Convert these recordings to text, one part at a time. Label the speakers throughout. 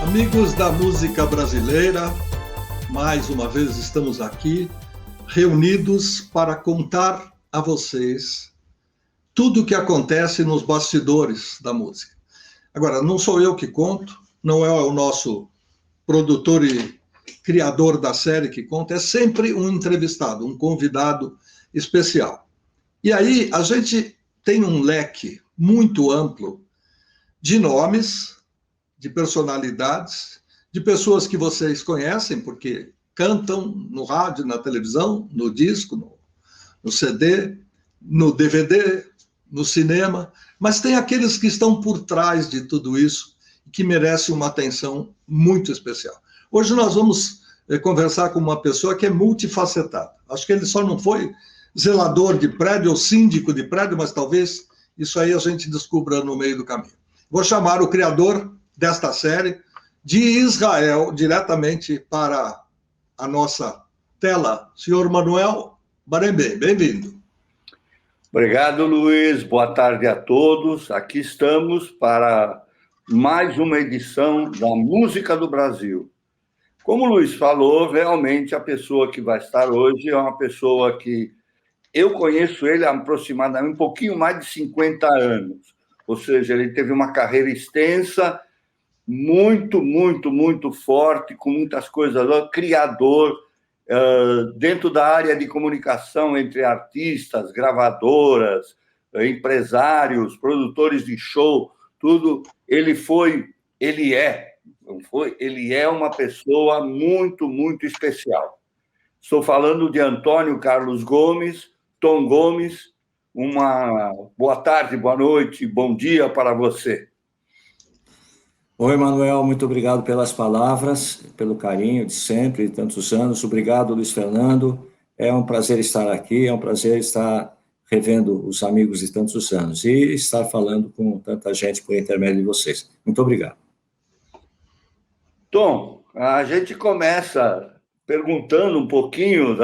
Speaker 1: Amigos da música brasileira, mais uma vez estamos aqui reunidos para contar a vocês tudo o que acontece nos bastidores da música. Agora, não sou eu que conto, não é o nosso produtor e criador da série que conta, é sempre um entrevistado, um convidado especial. E aí a gente tem um leque muito amplo de nomes, de personalidades, de pessoas que vocês conhecem, porque cantam no rádio, na televisão, no disco, no CD, no DVD, no cinema, mas tem aqueles que estão por trás de tudo isso e que merecem uma atenção muito especial. Hoje nós vamos conversar com uma pessoa que é multifacetada. Acho que ele só não foi zelador de prédio ou síndico de prédio, mas talvez isso aí a gente descubra no meio do caminho. Vou chamar o criador desta série de Israel, diretamente para a nossa tela. Senhor Manuel Barembem, bem-vindo.
Speaker 2: Obrigado, Luiz. Boa tarde a todos. Aqui estamos para mais uma edição da Música do Brasil. Como o Luiz falou, realmente a pessoa que vai estar hoje é uma pessoa que eu conheço ele há aproximadamente um pouquinho mais de 50 anos. Ou seja, ele teve uma carreira extensa, muito forte, com muitas coisas, criador, dentro da área de comunicação entre artistas, gravadoras, empresários, produtores de show, tudo. Ele é uma pessoa muito especial. Estou falando de Antônio Carlos Gomes, Tom Gomes. Uma boa tarde, boa noite, bom dia para você.
Speaker 3: Oi, Manuel, muito obrigado pelas palavras, pelo carinho de sempre, de tantos anos. Obrigado, Luiz Fernando. É um prazer estar aqui, é um prazer estar revendo os amigos de tantos anos e estar falando com tanta gente por intermédio de vocês. Muito obrigado.
Speaker 2: Tom, a gente começa perguntando um pouquinho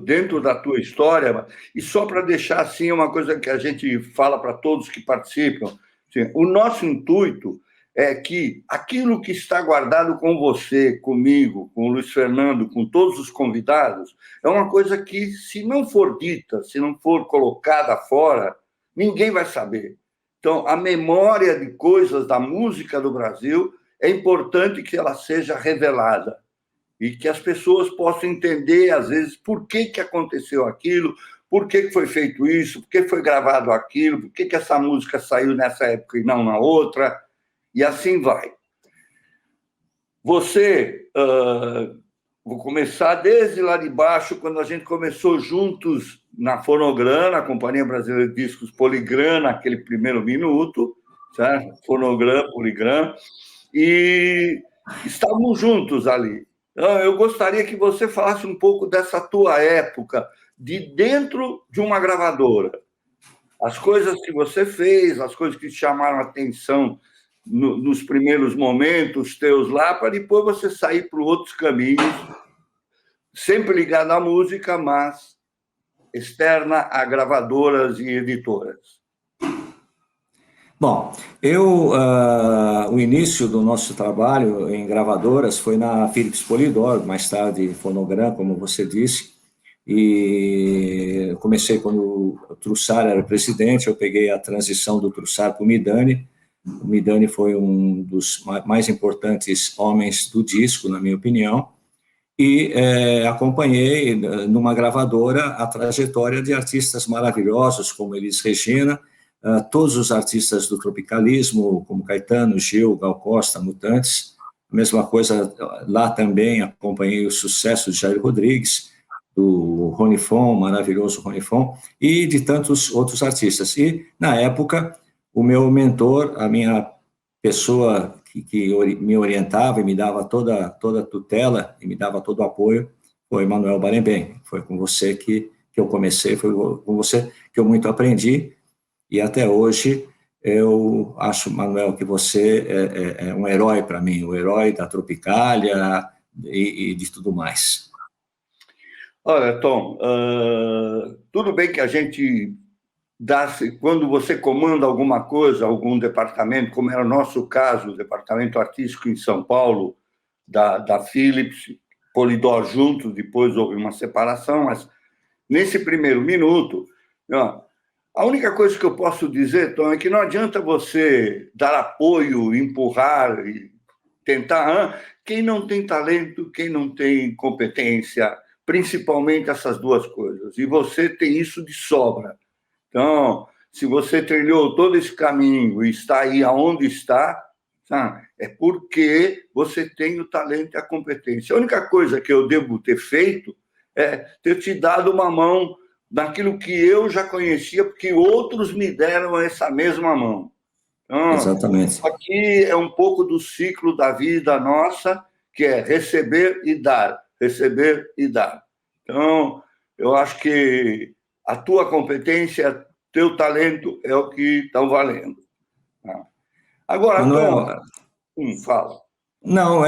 Speaker 2: dentro da tua história, e só para deixar assim uma coisa que a gente fala para todos que participam, assim, o nosso intuito é que aquilo que está guardado com você, comigo, com o Luiz Fernando, com todos os convidados, é uma coisa que, se não for dita, se não for colocada fora, ninguém vai saber. Então, a memória de coisas da música do Brasil é importante que ela seja revelada e que as pessoas possam entender, às vezes, por que aconteceu aquilo, por que foi feito isso, por que foi gravado aquilo, por que essa música saiu nessa época e não na outra, e assim vai. Você, vou começar desde lá de baixo, quando a gente começou juntos na Fonogram, na Companhia Brasileira de Discos Poligram, naquele primeiro minuto, certo? Fonogram, Poligram, e estávamos juntos ali. Eu gostaria que você falasse um pouco dessa tua época, de dentro de uma gravadora. As coisas que você fez, as coisas que te chamaram a atenção nos primeiros momentos teus lá, para depois você sair para outros caminhos, sempre ligado à música, mas externa a gravadoras e editoras.
Speaker 3: Bom, o início do nosso trabalho em gravadoras foi na Philips Polydor, mais tarde Fonogram, como você disse, e eu comecei quando o Trussar era presidente, eu peguei a transição do Trussar para o Midani. O Midani foi um dos mais importantes homens do disco, na minha opinião, e acompanhei numa gravadora a trajetória de artistas maravilhosos como Elis Regina, todos os artistas do tropicalismo, como Caetano, Gil, Gal Costa, Mutantes. A mesma coisa lá também, acompanhei o sucesso de Jair Rodrigues, do Rony Fon, maravilhoso Rony Fon, e de tantos outros artistas. E, na época, o meu mentor, a minha pessoa que me orientava e me dava toda a tutela e me dava todo o apoio, foi Manuel Barembem. Foi com você que eu comecei, foi com você que eu muito aprendi. E até hoje, eu acho, Manuel, que você é um herói para mim, o herói da Tropicália e de tudo mais.
Speaker 2: Olha, Tom, tudo bem que a gente quando você comanda alguma coisa, algum departamento, como era o nosso caso, o departamento artístico em São Paulo, da Philips, Polydor juntos, depois houve uma separação, mas nesse primeiro minuto, a única coisa que eu posso dizer, Tom, é que não adianta você dar apoio, empurrar e tentar. Quem não tem talento, quem não tem competência, principalmente essas duas coisas. E você tem isso de sobra. Então, se você trilhou todo esse caminho e está aí aonde está, é porque você tem o talento e a competência. A única coisa que eu devo ter feito é ter te dado uma mão naquilo que eu já conhecia, porque outros me deram essa mesma mão. Então,
Speaker 3: exatamente.
Speaker 2: Aqui é um pouco do ciclo da vida nossa, que é receber e dar, receber e dar. Então, eu acho que a tua competência, teu talento é o que estão valendo. Agora,
Speaker 3: Manuel,
Speaker 2: fala.
Speaker 3: Não,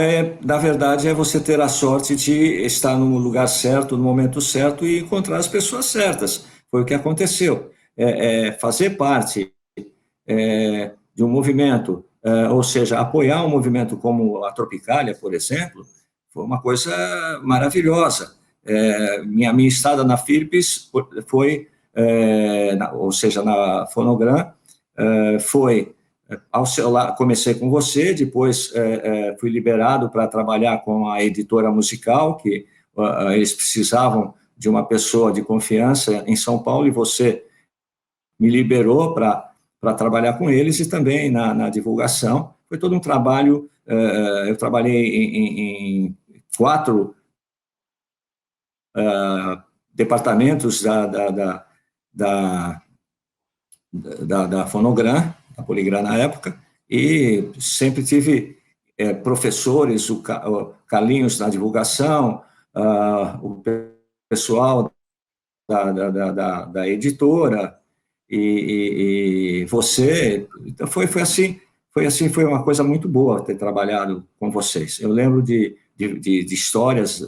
Speaker 3: na verdade, é você ter a sorte de estar no lugar certo, no momento certo e encontrar as pessoas certas. Foi o que aconteceu. Fazer parte de um movimento, ou seja, apoiar um movimento como a Tropicália, por exemplo, foi uma coisa maravilhosa. Minha estada na Philips foi, ou seja, na Fonogram, foi ao seu lado. Comecei com você, depois fui liberado para trabalhar com a editora musical, que eles precisavam de uma pessoa de confiança em São Paulo, e você me liberou para trabalhar com eles, e também na divulgação. Foi todo um trabalho. Eu trabalhei em 4 departamentos da Fonogram, da Poligram na época, e sempre tive professores, o Carlinhos na divulgação, o pessoal da editora, e você. Então foi assim, foi uma coisa muito boa ter trabalhado com vocês. Eu lembro de histórias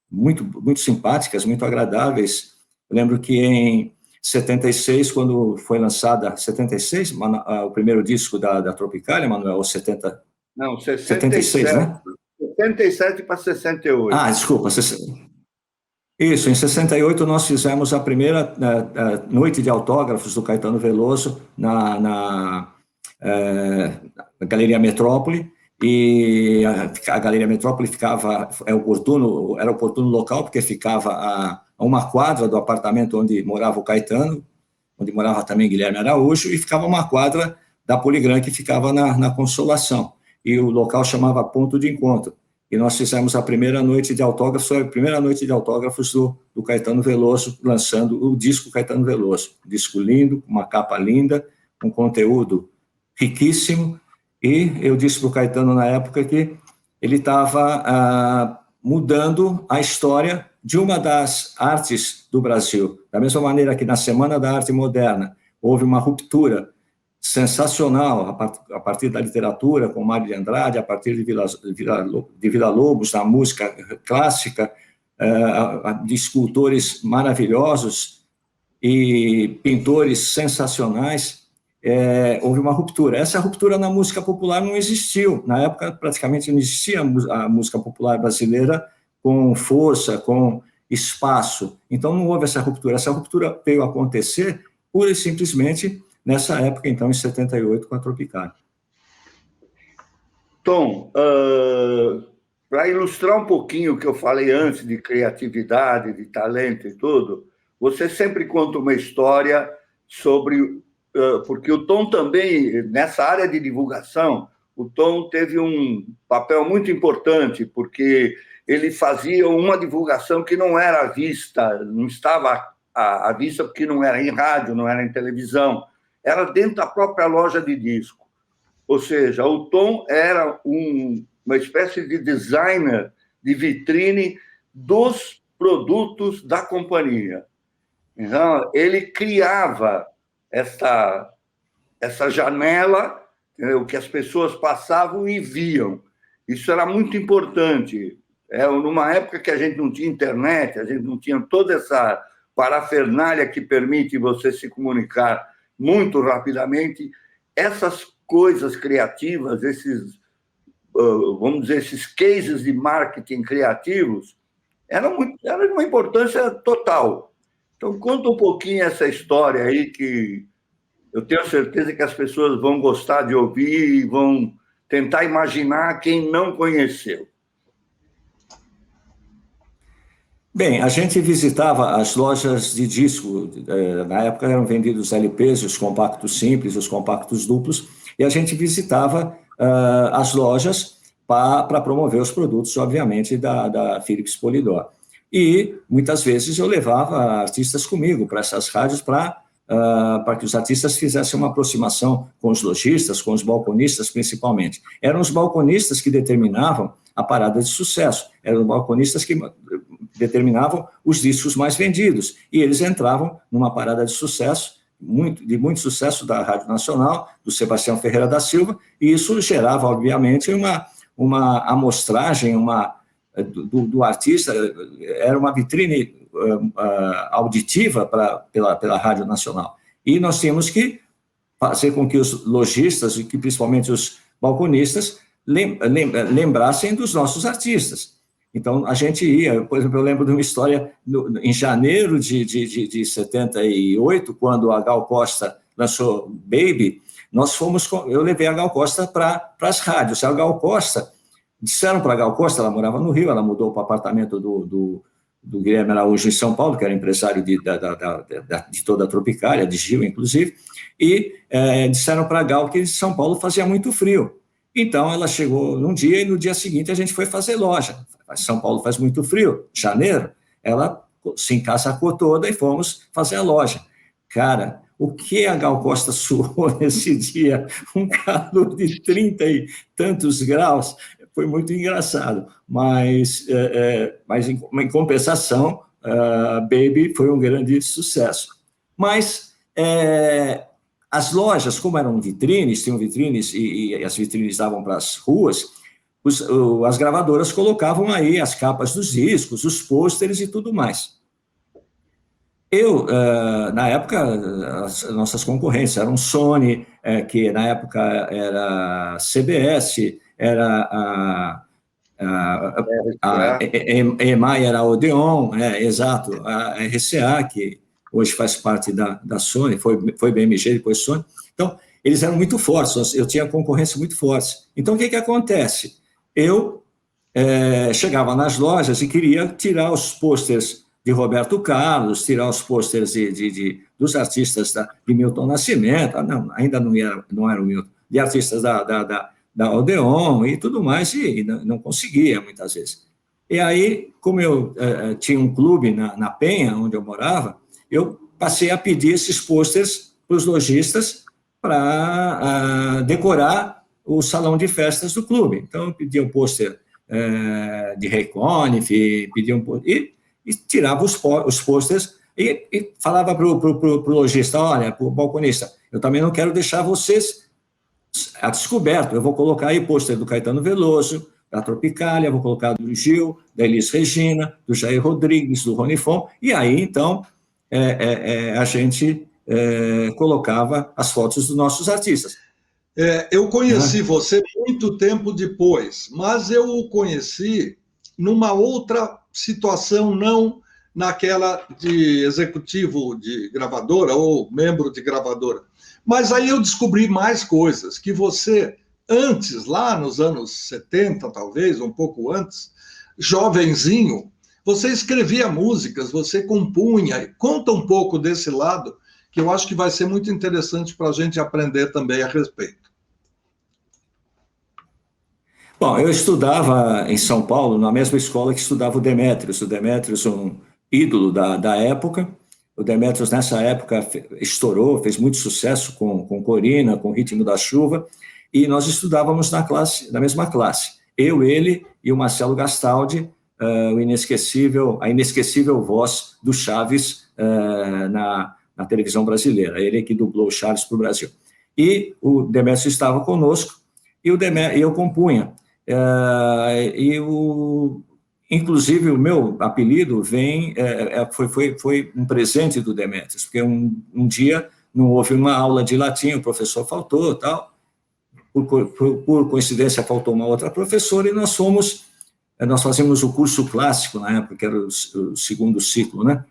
Speaker 3: muito, muito simpáticas, muito agradáveis. Eu lembro que em 76, quando foi lançada, 76, o primeiro disco da Tropicália, Manuel, ou 70?
Speaker 2: Não,
Speaker 3: 76, né?
Speaker 2: 77 para 68.
Speaker 3: Desculpa. Isso, em 68 nós fizemos a primeira noite de autógrafos do Caetano Veloso na Galeria Metrópole, e a Galeria Metrópole era oportuno local, porque ficava a uma quadra do apartamento onde morava o Caetano, onde morava também Guilherme Araújo, e ficava uma quadra da Poligram, que ficava na Consolação, e o local chamava Ponto de Encontro, e nós fizemos a primeira noite de autógrafos, foi a primeira noite de autógrafos do Caetano Veloso, lançando o disco Caetano Veloso, um disco lindo, uma capa linda, um conteúdo riquíssimo, e eu disse para o Caetano na época que ele estava mudando a história de uma das artes do Brasil. Da mesma maneira que na Semana da Arte Moderna houve uma ruptura sensacional a partir da literatura, com Mário de Andrade, a partir de Villa-Lobos, na música clássica, de escultores maravilhosos e pintores sensacionais. Houve uma ruptura. Essa ruptura na música popular não existiu. Na época, praticamente não existia a música popular brasileira com força, com espaço. Então, não houve essa ruptura. Essa ruptura veio a acontecer pura e simplesmente nessa época, então, em 78, com a Tropicália.
Speaker 2: Tom, para ilustrar um pouquinho o que eu falei antes de criatividade, de talento e tudo, você sempre conta uma história sobre... Porque o Tom também, nessa área de divulgação, o Tom teve um papel muito importante, porque ele fazia uma divulgação que não era vista, não estava à vista, porque não era em rádio, não era em televisão, era dentro da própria loja de disco. Ou seja, o Tom era uma espécie de designer de vitrine dos produtos da companhia. Então, ele criava essa janela, entendeu? Que as pessoas passavam e viam. Isso era muito importante. Numa época que a gente não tinha internet, a gente não tinha toda essa parafernália que permite você se comunicar muito rapidamente, essas coisas criativas, esses, vamos dizer, esses cases de marketing criativos, eram de uma importância total. Então, conta um pouquinho essa história aí, que eu tenho certeza que as pessoas vão gostar de ouvir e vão tentar imaginar quem não conheceu.
Speaker 3: Bem, a gente visitava as lojas de disco, na época eram vendidos LPs, os compactos simples, os compactos duplos, e a gente visitava as lojas para promover os produtos, obviamente, da Philips Polydor. E, muitas vezes, eu levava artistas comigo para essas rádios para que os artistas fizessem uma aproximação com os lojistas, com os balconistas, principalmente. Eram os balconistas que determinavam a parada de sucesso, eram os balconistas que determinavam os discos mais vendidos, e eles entravam numa parada de sucesso, de muito sucesso da Rádio Nacional, do Sebastião Ferreira da Silva, e isso gerava, obviamente, uma amostragem, do artista, era uma vitrine auditiva pela Rádio Nacional. E nós tínhamos que fazer com que os lojistas, e que principalmente os balconistas, lembrassem dos nossos artistas. Então, a gente ia, por exemplo, eu lembro de uma história em janeiro de 78, quando a Gal Costa lançou Baby, eu levei a Gal Costa para as rádios. A Gal Costa, disseram para a Gal Costa, ela morava no Rio, ela mudou para o apartamento do Guilherme Araújo em São Paulo, que era empresário de toda a Tropicália, de Gil, inclusive, e disseram para a Gal que em São Paulo fazia muito frio. Então, ela chegou num dia e no dia seguinte a gente foi fazer loja. São Paulo faz muito frio, janeiro. Ela se encasacou toda e fomos fazer a loja. Cara, o que a Gal Costa suou nesse dia? Um calor de 30 e tantos graus. Foi muito engraçado. Mas em compensação, Baby foi um grande sucesso. Mas as lojas, como eram vitrines, tinham vitrines e as vitrines davam para as ruas, as gravadoras colocavam aí as capas dos discos, os pôsteres e tudo mais. Na época, as nossas concorrentes eram Sony, que na época era CBS, era a EMI era a Odeon, exato, a RCA, que hoje faz parte da Sony, foi BMG, depois Sony. Então, eles eram muito fortes, eu tinha concorrência muito forte. Então, o que acontece? Eu chegava nas lojas e queria tirar os pôsteres de Roberto Carlos, tirar os pôsteres dos artistas de Milton Nascimento, ainda não era o Milton, de artistas da Odeon e tudo mais, e não conseguia, muitas vezes. E aí, como eu tinha um clube na Penha, onde eu morava, eu passei a pedir esses pôsteres para os lojistas para decorar o salão de festas do clube. Então, eu pedia um pôster de Ray Conniff, e tirava os pôsteres e falava para o lojista, olha, para o balconista, eu também não quero deixar vocês a descoberto, eu vou colocar aí pôster do Caetano Veloso, da Tropicália, vou colocar do Gil, da Elis Regina, do Jair Rodrigues, do Rony Fon, e aí, então, a gente colocava as fotos dos nossos artistas.
Speaker 1: Eu conheci você muito tempo depois, mas eu o conheci numa outra situação, não naquela de executivo de gravadora ou membro de gravadora. Mas aí eu descobri mais coisas, que você, antes, lá nos anos 70, talvez, um pouco antes, jovenzinho, você escrevia músicas, você compunha. Conta um pouco desse lado, que eu acho que vai ser muito interessante para a gente aprender também a respeito.
Speaker 3: Bom, eu estudava em São Paulo, na mesma escola que estudava o Demétrios, um ídolo da época. O Demétrios, nessa época, estourou, fez muito sucesso com Corina, com Ritmo da Chuva, e nós estudávamos na mesma classe. Eu, ele e o Marcelo Gastaldi, a inesquecível voz do Chaves na televisão brasileira, ele que dublou o Chaves para o Brasil. E o Demétrios estava conosco, e eu compunha. Inclusive, o meu apelido foi um presente do Demétrios, porque um dia não houve uma aula de latim, o professor faltou, tal. Por coincidência, faltou uma outra professora, e nós fazíamos o curso clássico, na época, que era o segundo ciclo, né?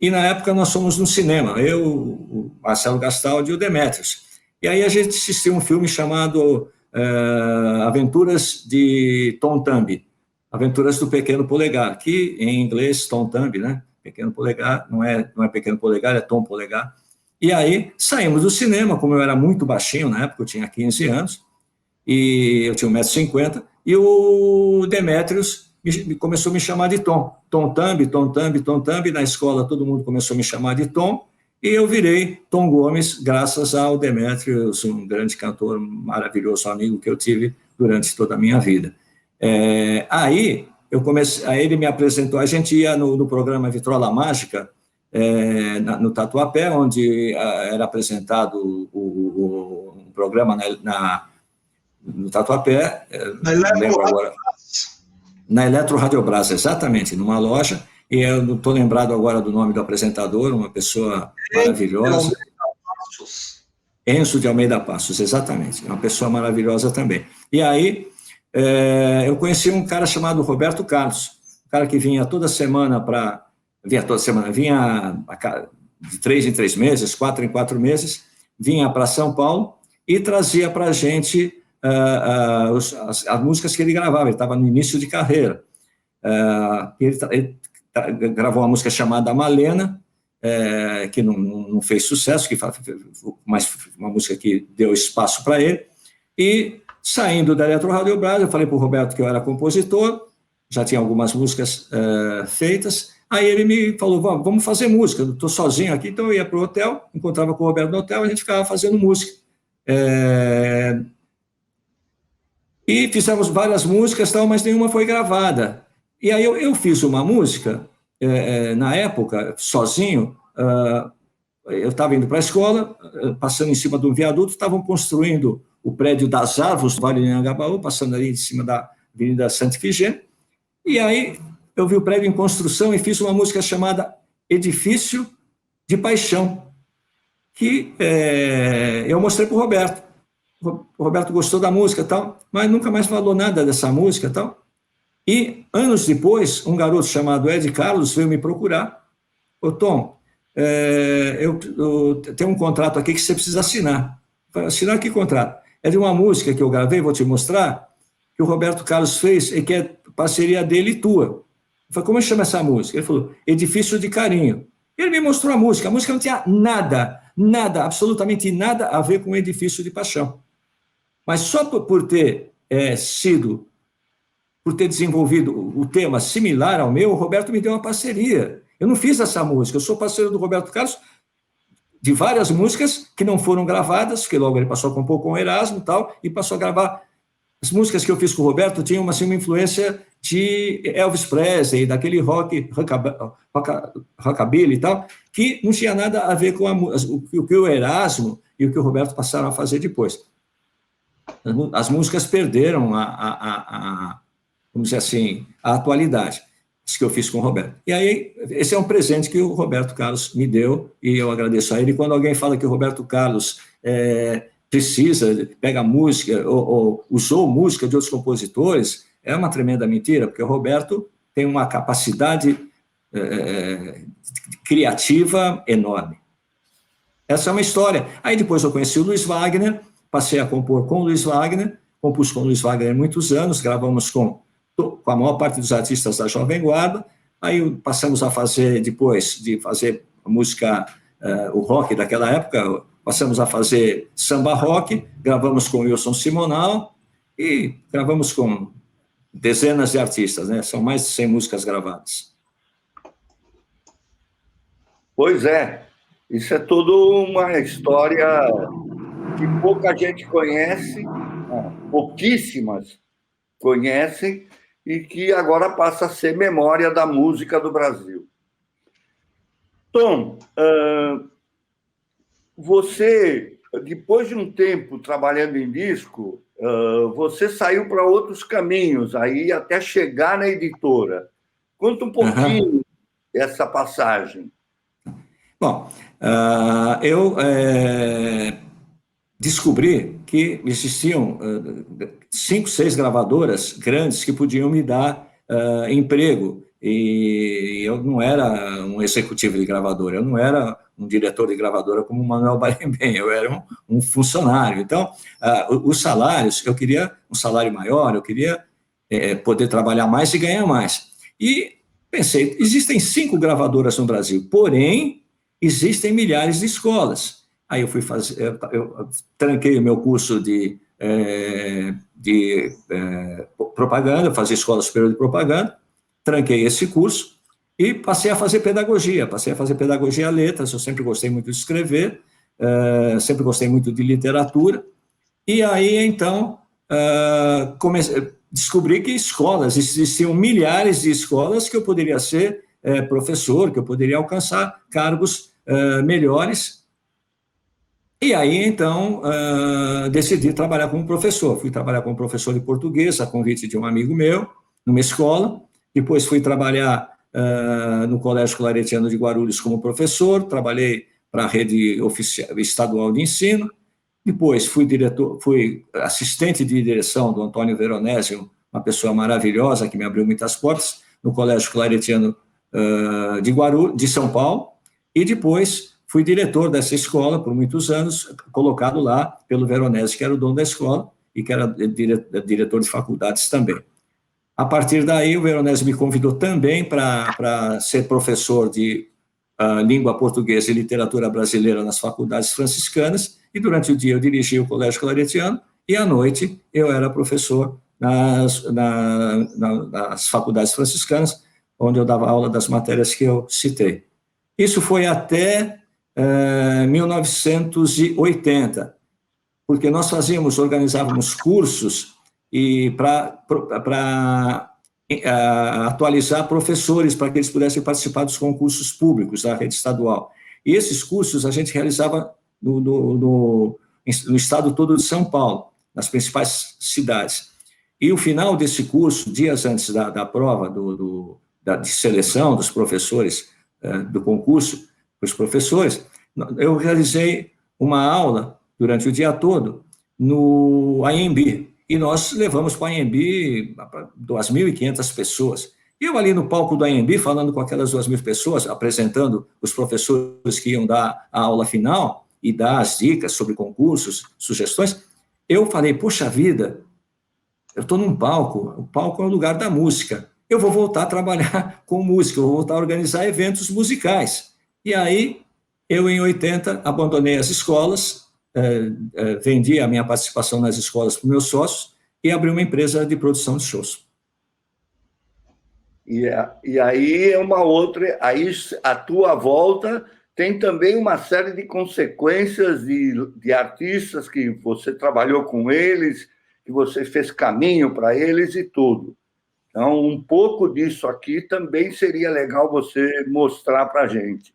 Speaker 3: E, na época, nós fomos no cinema, eu, o Marcelo Gastaldi e o Demétrios. E aí a gente assistiu um filme chamado Aventuras de Tom Thumb, Aventuras do Pequeno Polegar, que, em inglês, Tom Thumb, né? Pequeno Polegar, não é Pequeno Polegar, é Tom Polegar. E aí saímos do cinema, como eu era muito baixinho na época, eu tinha 15 anos, e eu tinha 1,50 m, e o Demétrios começou a me chamar de Tom. Tom Thumb, Tom Thumb, Tom Thumb. Na escola todo mundo começou a me chamar de Tom, e eu virei Tom Gomes, graças ao Demétrios, um grande cantor, maravilhoso amigo que eu tive durante toda a minha vida. Aí ele me apresentou, a gente ia no programa Vitrola Mágica, no Tatuapé, onde era apresentado o programa no Tatuapé, não lembro agora, na Eletro Radiobrás, exatamente, numa loja, e eu não estou lembrado agora do nome do apresentador, uma pessoa maravilhosa. Enzo de Almeida Passos, exatamente, uma pessoa maravilhosa também. E aí eu conheci um cara chamado Roberto Carlos, um cara que vinha toda semana vinha de 3 em 3 meses, 4 em 4 meses, vinha para São Paulo e trazia para a gente as músicas que ele gravava. Ele estava no início de carreira. Ele gravou uma música chamada Malena, que não fez sucesso, mas uma música que deu espaço para ele. E, saindo da Eletro Radiobrás, eu falei para o Roberto que eu era compositor, já tinha algumas músicas feitas. Aí ele me falou, vamos fazer música, eu estou sozinho aqui, então eu ia para o hotel, encontrava com o Roberto no hotel, a gente ficava fazendo música. E fizemos várias músicas, mas nenhuma foi gravada. E aí eu fiz uma música, na época, sozinho, eu estava indo para a escola, passando em cima de um viaduto, estavam construindo o prédio das Árvores, do Vale do Anhangabaú, passando ali em cima da Avenida Santa Ifigênia, e aí eu vi o prédio em construção e fiz uma música chamada Edifício de Paixão, que eu mostrei para o Roberto. O Roberto gostou da música, tal, mas nunca mais falou nada dessa música, tal. E, anos depois, um garoto chamado Ed Carlos veio me procurar. Ô, Tom, eu tenho um contrato aqui que você precisa assinar. Eu falei, assinar que contrato? É de uma música que eu gravei, vou te mostrar, que o Roberto Carlos fez e que é parceria dele e tua. Eu falei, como chama essa música? Ele falou, Edifício de Carinho. Ele me mostrou a música não tinha nada, absolutamente nada a ver com Edifício de Paixão. Mas só por ter desenvolvido o tema similar ao meu, o Roberto me deu uma parceria. Eu não fiz essa música, eu sou parceiro do Roberto Carlos de várias músicas que não foram gravadas, porque logo ele passou a compor com o Erasmo e tal, e passou a gravar. As músicas que eu fiz com o Roberto tinham uma influência de Elvis Presley, daquele rockabilly e tal, que não tinha nada a ver com o que o Erasmo e o que o Roberto passaram a fazer depois. As músicas perderam vamos dizer assim, a atualidade, isso que eu fiz com o Roberto. E aí, esse é um presente que o Roberto Carlos me deu, e eu agradeço a ele. Quando alguém fala que o Roberto Carlos pega música, ou usou música de outros compositores, é uma tremenda mentira, porque o Roberto tem uma capacidade criativa enorme. Essa é uma história. Aí depois eu conheci o Luiz Wagner, passei a compor com o Luiz Wagner, compus com o Luiz Wagner muitos anos, gravamos com a maior parte dos artistas da Jovem Guarda. Aí passamos a fazer, depois de fazer a música, o rock daquela época, passamos a fazer samba rock, gravamos com o Wilson Simonal e gravamos com dezenas de artistas, né? São mais de 100 músicas gravadas.
Speaker 2: Pois é, isso é toda uma história que pouca gente conhece, pouquíssimas conhecem, e que agora passa a ser memória da música do Brasil. Tom, você, depois de um tempo trabalhando em disco, você saiu para outros caminhos, aí até chegar na editora. Conta um pouquinho essa passagem.
Speaker 3: Bom, eu descobri que existiam 5, 6 gravadoras grandes que podiam me dar emprego. E eu não era um executivo de gravadora, eu não era um diretor de gravadora como o Manuel Barenboim, eu era um funcionário. Então, os salários, eu queria um salário maior, eu queria poder trabalhar mais e ganhar mais. E pensei, existem 5 gravadoras no Brasil, porém, existem milhares de escolas. Aí eu fui fazer, eu tranquei o meu curso de propaganda, fazia escola superior de propaganda, tranquei esse curso e passei a fazer pedagogia a letras, eu sempre gostei muito de escrever, sempre gostei muito de literatura, e aí, então, descobri que existiam milhares de escolas que eu poderia ser professor, que eu poderia alcançar cargos melhores. E aí, então, decidi trabalhar como professor. Fui trabalhar como professor de português, a convite de um amigo meu, numa escola. Depois fui trabalhar no Colégio Claretiano de Guarulhos como professor, trabalhei para a rede estadual de ensino. Depois fui assistente de direção do Antônio Veronese, uma pessoa maravilhosa que me abriu muitas portas, no Colégio Claretiano de Guarulhos, de São Paulo. E depois fui diretor dessa escola por muitos anos, colocado lá pelo Veronese, que era o dono da escola e que era diretor de faculdades também. A partir daí, o Veronese me convidou também para ser professor de língua portuguesa e literatura brasileira nas faculdades franciscanas, e durante o dia eu dirigia o Colégio Claretiano, e à noite eu era professor nas faculdades franciscanas, onde eu dava aula das matérias que eu citei. Isso foi até 1980, porque nós organizávamos cursos e para atualizar professores para que eles pudessem participar dos concursos públicos da rede estadual. E esses cursos a gente realizava no estado todo de São Paulo, nas principais cidades. E o final desse curso, dias antes da prova de seleção dos professores, do concurso para os professores, eu realizei uma aula durante o dia todo no AMB, e nós levamos para o AMB 2.500 pessoas. E eu ali no palco do AMB, falando com aquelas 2.000 pessoas, apresentando os professores que iam dar a aula final e dar as dicas sobre concursos, sugestões, eu falei, poxa vida, eu estou num palco, o palco é o lugar da música, eu vou voltar a trabalhar com música, eu vou voltar a organizar eventos musicais. E aí, eu em 80, abandonei as escolas, vendi a minha participação nas escolas para os meus sócios e abri uma empresa de produção de shows.
Speaker 2: E aí é uma outra... Aí a tua volta tem também uma série de consequências de artistas que você trabalhou com eles, que você fez caminho para eles e tudo. Então, um pouco disso aqui também seria legal você mostrar para a gente.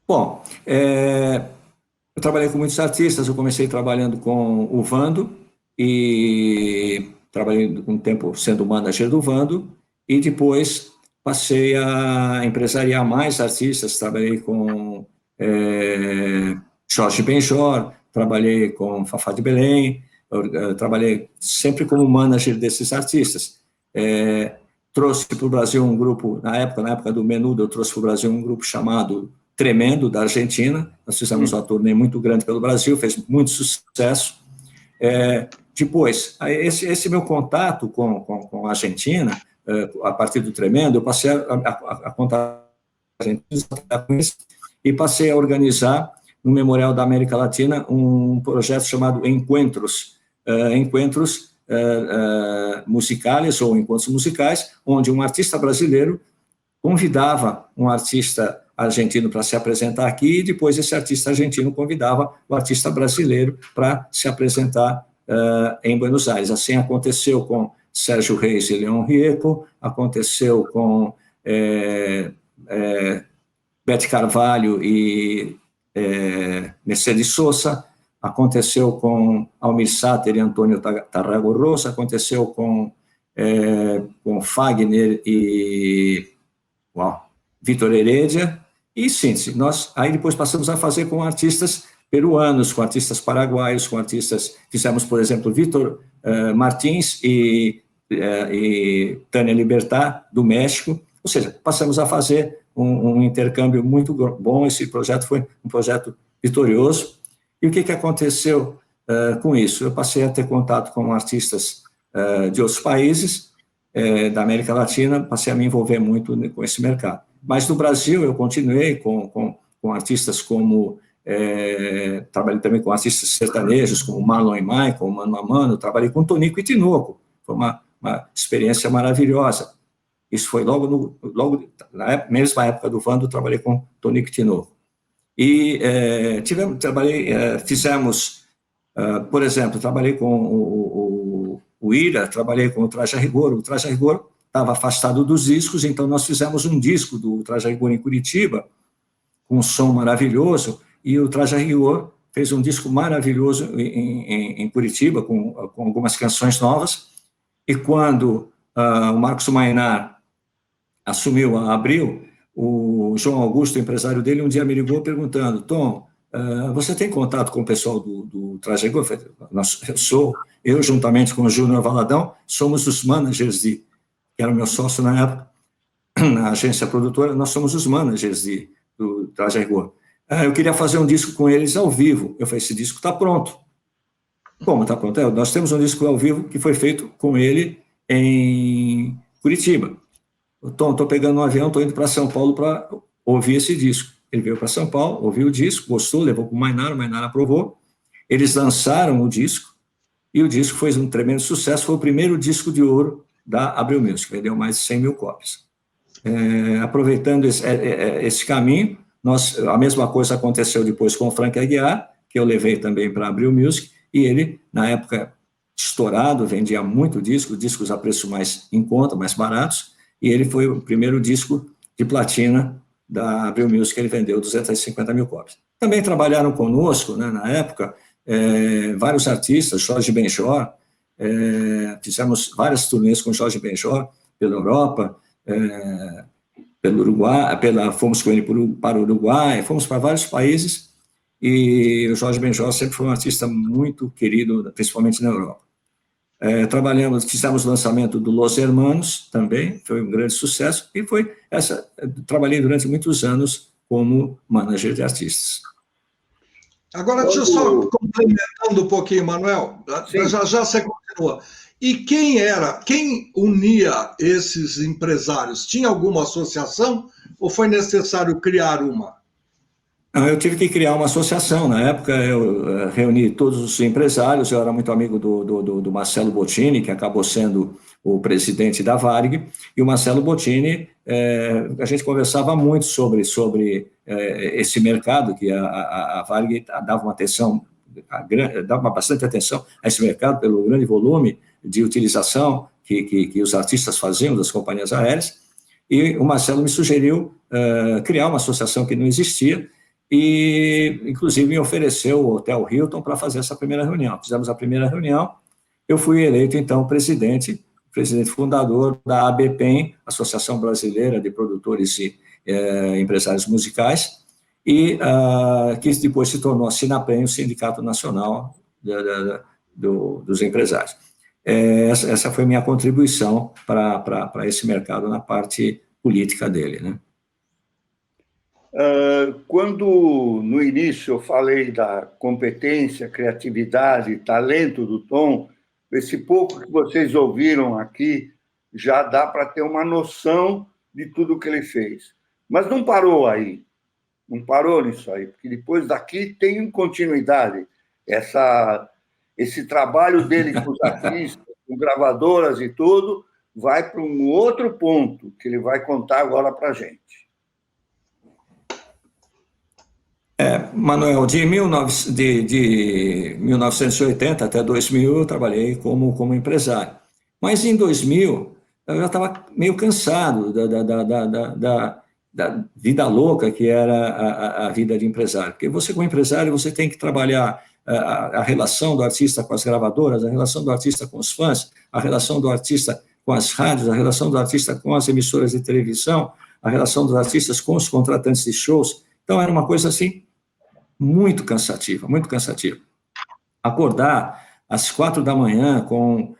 Speaker 3: Bom, eu trabalhei com muitos artistas, eu comecei trabalhando com o Vando, e trabalhei um tempo sendo manager do Vando, e depois passei a empresariar mais artistas, trabalhei com Jorge Benjor, trabalhei com Fafá de Belém, trabalhei sempre como manager desses artistas. Trouxe para o Brasil um grupo, na época do Menudo, eu trouxe para o Brasil um grupo chamado Tremendo, da Argentina. Nós fizemos uma turnê muito grande pelo Brasil, fez muito sucesso. Depois, esse meu contato com a Argentina, a partir do Tremendo, eu passei a contar com eles e passei a organizar no Memorial da América Latina um projeto chamado Encuentros, musicais ou encontros musicais, onde um artista brasileiro convidava um artista argentino para se apresentar aqui, e depois esse artista argentino convidava o artista brasileiro para se apresentar em Buenos Aires. Assim aconteceu com Sérgio Reis e Leon Rieco, aconteceu com Bete Carvalho e Mercedes Sosa, aconteceu com Almir Sater e Antônio Tarrago Rosa, aconteceu com Fagner e Vitor Heredia, E síntese, aí depois passamos a fazer com artistas peruanos, com artistas paraguaios, com artistas, fizemos, por exemplo, Vitor Martins e Tânia Libertad, do México, ou seja, passamos a fazer um intercâmbio muito bom. Esse projeto foi um projeto vitorioso. E o que aconteceu com isso? Eu passei a ter contato com artistas de outros países, da América Latina, passei a me envolver muito com esse mercado. Mas no Brasil eu continuei com artistas como, trabalhei também com artistas sertanejos, como Marlon e Michael, Mano a Mano, trabalhei com Tonico e Tinoco, foi uma experiência maravilhosa. Isso foi logo na mesma época do Vando, trabalhei com Tonico e Tinoco. E fizemos, por exemplo, trabalhei com o Ira, trabalhei com o Traje a Rigor. O Traje a Rigor estava afastado dos discos, então nós fizemos um disco do Traje a Rigor em Curitiba, com um som maravilhoso, e o Traje a Rigor fez um disco maravilhoso em Curitiba, com algumas canções novas, e quando o Marcos Mainar assumiu a Abril, o João Augusto, o empresário dele, um dia me ligou perguntando: Tom, você tem contato com o pessoal do Traje a Rigor? Eu, juntamente com o Júnior Valadão, somos os managers que era o meu sócio na época, na agência produtora, nós somos os managers do Traje a Rigor. Eu queria fazer um disco com eles ao vivo. Eu falei: esse disco está pronto. Como está pronto? Nós temos um disco ao vivo que foi feito com ele em Curitiba. Tom, estou pegando um avião, estou indo para São Paulo para ouvir esse disco. Ele veio para São Paulo, ouviu o disco, gostou, levou para o Mainar aprovou. Eles lançaram o disco, e o disco foi um tremendo sucesso. Foi o primeiro disco de ouro da Abril Music, vendeu mais de 100 mil cópias. Aproveitando esse caminho, a mesma coisa aconteceu depois com o Frank Aguiar, que eu levei também para a Abril Music, e ele, na época, estourado, vendia muito discos a preço mais em conta, mais baratos, e ele foi o primeiro disco de platina da Abril Music, ele vendeu 250 mil cópias. Também trabalharam conosco, né, na época, vários artistas, Jorge Benjor, fizemos várias turnês com Jorge Benjor pela Europa, pelo Uruguai, fomos com ele para o Uruguai, fomos para vários países, e o Jorge Benjor sempre foi um artista muito querido, principalmente na Europa. Fizemos o lançamento do Los Hermanos também, foi um grande sucesso, e trabalhei durante muitos anos como manager de artistas.
Speaker 1: Agora, deixa eu só complementando um pouquinho, Manuel, já você continua. E quem unia esses empresários? Tinha alguma associação ou foi necessário criar uma?
Speaker 3: Eu tive que criar uma associação. Na época, eu reuni todos os empresários. Eu era muito amigo do Marcelo Bottini, que acabou sendo o presidente da Varig. E o Marcelo Bottini, a gente conversava muito sobre esse mercado, que a Varig dava uma atenção, dava bastante atenção a esse mercado pelo grande volume de utilização que os artistas faziam das companhias aéreas. E o Marcelo me sugeriu criar uma associação que não existia, e, inclusive, me ofereceu o Hotel Hilton para fazer essa primeira reunião. Fizemos a primeira reunião, eu fui eleito, então, presidente fundador da ABPEM, Associação Brasileira de Produtores e Empresários Musicais, e que depois se tornou a Sinaprem, o Sindicato Nacional dos Empresários. Essa foi minha contribuição para esse mercado na parte política dele, né?
Speaker 2: Quando, no início, eu falei da competência, criatividade, talento do Tom, esse pouco que vocês ouviram aqui já dá para ter uma noção de tudo que ele fez. Mas não parou aí, não parou nisso aí, porque depois daqui tem continuidade. Esse trabalho dele com os artistas, com gravadoras e tudo, vai para um outro ponto que ele vai contar agora para a gente.
Speaker 3: Manuel, de 1980 até 2000 eu trabalhei como empresário. Mas em 2000 eu já estava meio cansado da vida louca que era a vida de empresário. Porque você, como empresário, você tem que trabalhar a relação do artista com as gravadoras, a relação do artista com os fãs, a relação do artista com as rádios, a relação do artista com as emissoras de televisão, a relação dos artistas com os contratantes de shows. Então, era uma coisa, assim, muito cansativa, muito cansativa. Acordar às 4 da manhã com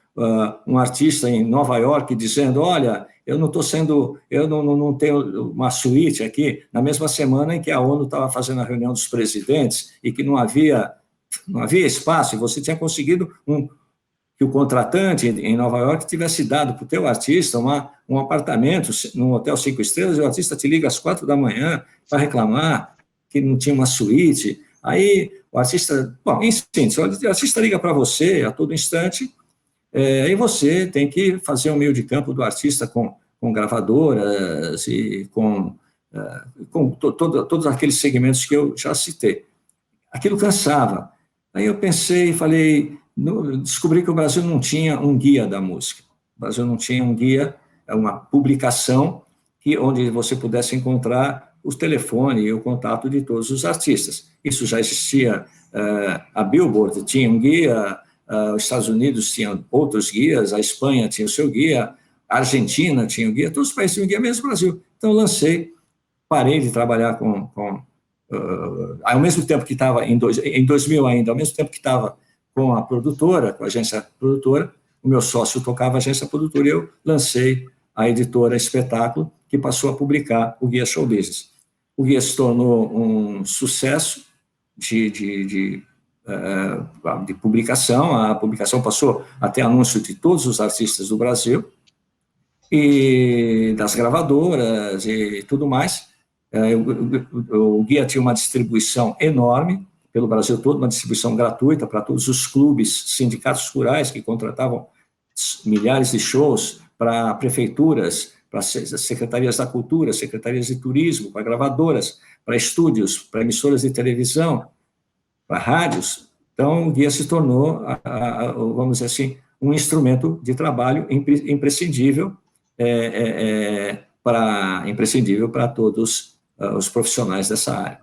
Speaker 3: um artista em Nova York dizendo, olha, eu não tenho uma suíte aqui, na mesma semana em que a ONU estava fazendo a reunião dos presidentes e que não havia espaço, e você tinha conseguido que o contratante em Nova York tivesse dado para o teu artista um apartamento num hotel 5 estrelas, e o artista te liga às 4 da manhã para reclamar que não tinha uma suíte. Aí o artista, bom, enfim, o artista liga para você a todo instante, e você tem que fazer um meio de campo do artista com gravadoras e com todos aqueles segmentos que eu já citei. Aquilo cansava. Aí eu pensei e falei, descobri que o Brasil não tinha um guia da música. O Brasil não tinha um guia, uma publicação onde você pudesse encontrar o telefone e o contato de todos os artistas. Isso já existia, a Billboard tinha um guia, os Estados Unidos tinham outros guias, a Espanha tinha o seu guia, a Argentina tinha um guia, todos os países tinham um guia, menos o Brasil. Então, lancei, parei de trabalhar ao mesmo tempo que estava, em 2000 ainda, ao mesmo tempo que estava com a produtora, com a agência produtora, o meu sócio tocava a agência produtora e eu lancei a editora Espetáculo, que passou a publicar o Guia Show Business. O guia se tornou um sucesso de publicação, a publicação passou a ter anúncio de todos os artistas do Brasil, e das gravadoras e tudo mais. O guia tinha uma distribuição enorme pelo Brasil todo, uma distribuição gratuita para todos os clubes, sindicatos rurais que contratavam milhares de shows, para prefeituras, para secretarias da cultura, secretarias de turismo, para gravadoras, para estúdios, para emissoras de televisão, para rádios. Então, o guia se tornou, vamos dizer assim, um instrumento de trabalho imprescindível para todos os profissionais dessa área.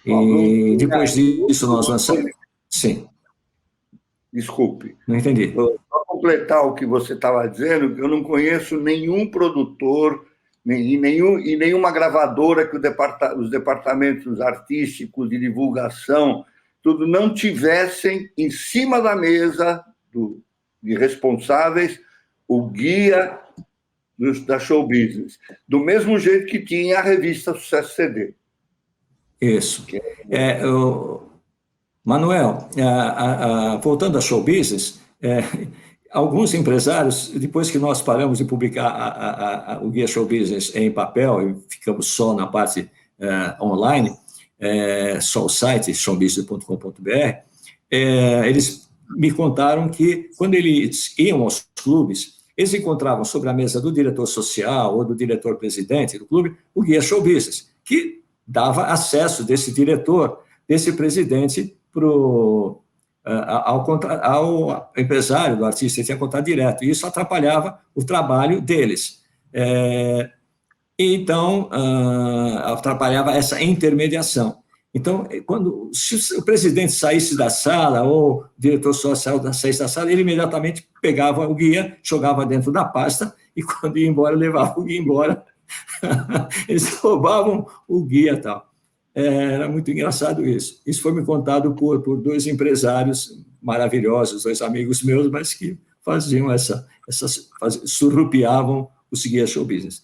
Speaker 3: E depois disso nós lançamos... Sim.
Speaker 2: Desculpe.
Speaker 3: Não entendi.
Speaker 2: Para completar o que você estava dizendo, eu não conheço nenhum produtor e nenhuma gravadora que os departamentos artísticos de divulgação tudo não tivessem em cima da mesa de responsáveis o guia da Show Business, do mesmo jeito que tinha a revista Sucesso CD.
Speaker 3: Isso. Manuel, voltando à Show Business, alguns empresários, depois que nós paramos de publicar o Guia Show Business em papel e ficamos só na parte online, só o site showbusiness.com.br, eles me contaram que quando eles iam aos clubes, eles encontravam sobre a mesa do diretor social ou do diretor-presidente do clube o Guia Show Business, que dava acesso desse diretor, desse presidente, ao empresário do artista, ele tinha contato direto, e isso atrapalhava o trabalho deles. Então, atrapalhava essa intermediação. Então, se o presidente saísse da sala, ou o diretor social saísse da sala, ele imediatamente pegava o guia, jogava dentro da pasta, e quando ia embora, levava o guia embora. Eles roubavam o guia e tal. Era muito engraçado isso. Isso foi me contado por dois empresários maravilhosos, dois amigos meus, mas que faziam surrupiavam o Guia Show Business.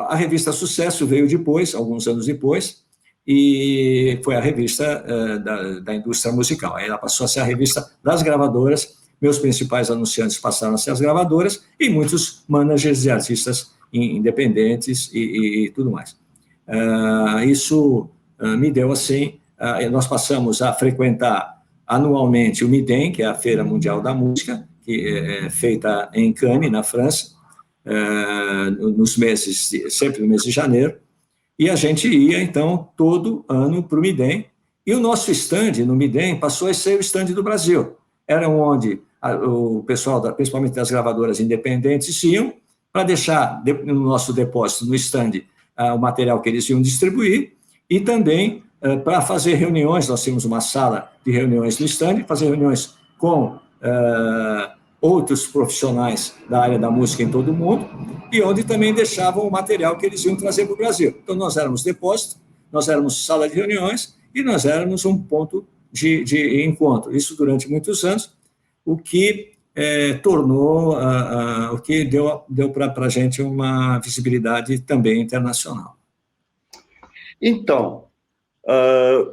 Speaker 3: A revista Sucesso veio depois, alguns anos depois, e foi a revista da indústria musical. Aí ela passou a ser a revista das gravadoras, meus principais anunciantes passaram a ser as gravadoras, e muitos managers de artistas independentes e tudo mais. Isso me deu assim, nós passamos a frequentar anualmente o MIDEM, que é a Feira Mundial da Música, que é feita em Cannes, na França, sempre no mês de janeiro, e a gente ia, então, todo ano para o MIDEM, e o nosso stand no MIDEM passou a ser o stand do Brasil. Era onde o pessoal, principalmente das gravadoras independentes, iam para deixar no nosso depósito, no stand, o material que eles iam distribuir, e também para fazer reuniões. Nós tínhamos uma sala de reuniões no stand, fazer reuniões com outros profissionais da área da música em todo o mundo, e onde também deixavam o material que eles iam trazer para o Brasil. Então, nós éramos depósito, nós éramos sala de reuniões e nós éramos um ponto de encontro. Isso durante muitos anos, o que tornou, o que deu para a gente uma visibilidade também internacional.
Speaker 2: Então,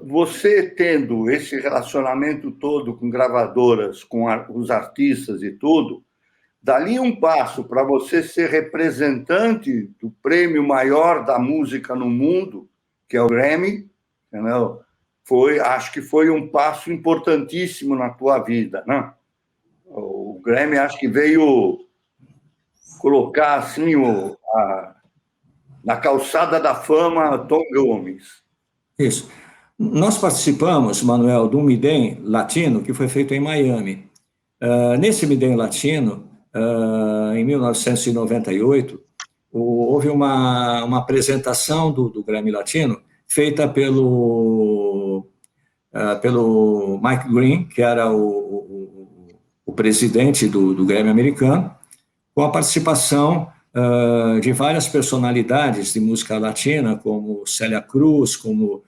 Speaker 2: você tendo esse relacionamento todo com gravadoras, com os artistas e tudo, dali um passo para você ser representante do prêmio maior da música no mundo, que é o Grammy, entendeu? Acho que foi um passo importantíssimo na tua vida, né? O Grammy acho que veio colocar assim na calçada da fama Tom Gomes.
Speaker 3: Isso. Nós participamos, Manuel, de um Midem latino que foi feito em Miami. Nesse Midem latino, em 1998, houve uma apresentação do Grammy Latino feita pelo Mike Green, que era o presidente do Grammy americano, com a participação de várias personalidades de música latina, como Célia Cruz, como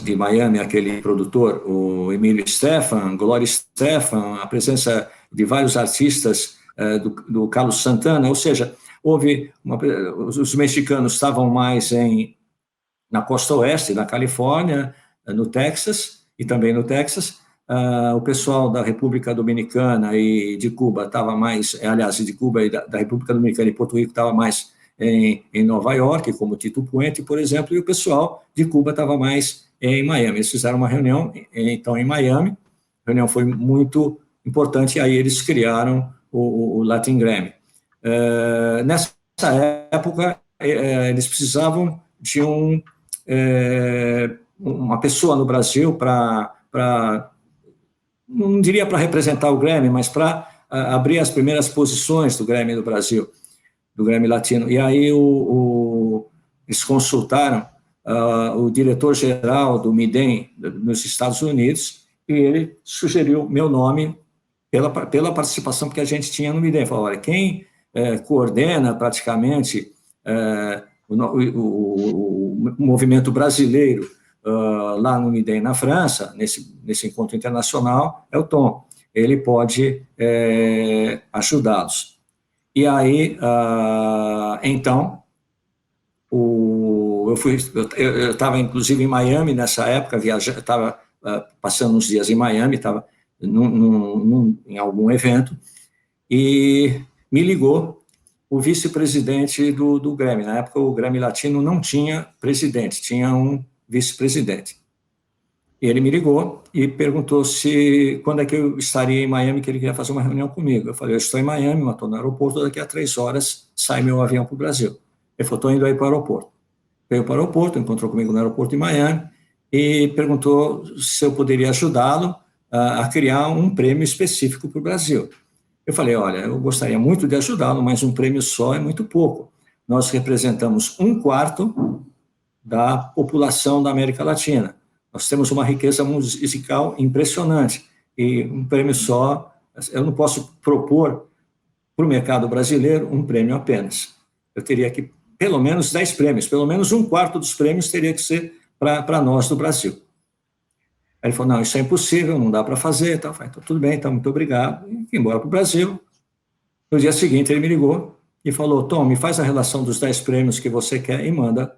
Speaker 3: de Miami, aquele produtor, o Emílio Estefan, Gloria Estefan, a presença de vários artistas do Carlos Santana, ou seja, os mexicanos estavam mais na costa oeste, na Califórnia, no Texas, e também no Texas. O pessoal da República Dominicana e de Cuba estava mais, aliás, de Cuba e da República Dominicana e Porto Rico estava mais em Nova York, como Tito Puente, por exemplo, e o pessoal de Cuba estava mais em Miami. Eles fizeram uma reunião, então, em Miami. A reunião foi muito importante, e aí eles criaram o Latin Grammy. Nessa época, eles precisavam de uma pessoa no Brasil não diria para representar o Grammy, mas para abrir as primeiras posições do Grammy do Brasil, do Grammy Latino. E aí eles consultaram o diretor-geral do Midem nos Estados Unidos, e ele sugeriu meu nome pela participação que a gente tinha no Midem. Falou, olha, quem coordena praticamente o movimento brasileiro lá no Midem, na França, nesse encontro internacional, é o Tom. Ele pode ajudá-los. E aí, então, eu estava, inclusive, em Miami nessa época, estava passando uns dias em Miami, estava em algum evento, e me ligou o vice-presidente do Grammy. Na época, o Grammy Latino não tinha presidente, tinha um vice-presidente. E ele me ligou e perguntou quando é que eu estaria em Miami, que ele queria fazer uma reunião comigo. Eu falei, eu estou em Miami, mas estou no aeroporto, daqui a 3 horas sai meu avião para o Brasil. Ele falou, estou indo aí para o aeroporto. Veio para o aeroporto, encontrou comigo no aeroporto de Miami e perguntou se eu poderia ajudá-lo a criar um prêmio específico para o Brasil. Eu falei, olha, eu gostaria muito de ajudá-lo, mas um prêmio só é muito pouco. Nós representamos 1/4 da população da América Latina. Nós temos uma riqueza musical impressionante, e um prêmio só, eu não posso propor para o mercado brasileiro um prêmio apenas. Eu teria que, pelo menos 10 prêmios, pelo menos 1/4 dos prêmios teria que ser para nós do Brasil. Aí ele falou, não, isso é impossível, não dá para fazer. Então, eu falei, então, tudo bem, então, muito obrigado. E fui embora para o Brasil. No dia seguinte, ele me ligou e falou, Tom, me faz a relação dos 10 prêmios que você quer e manda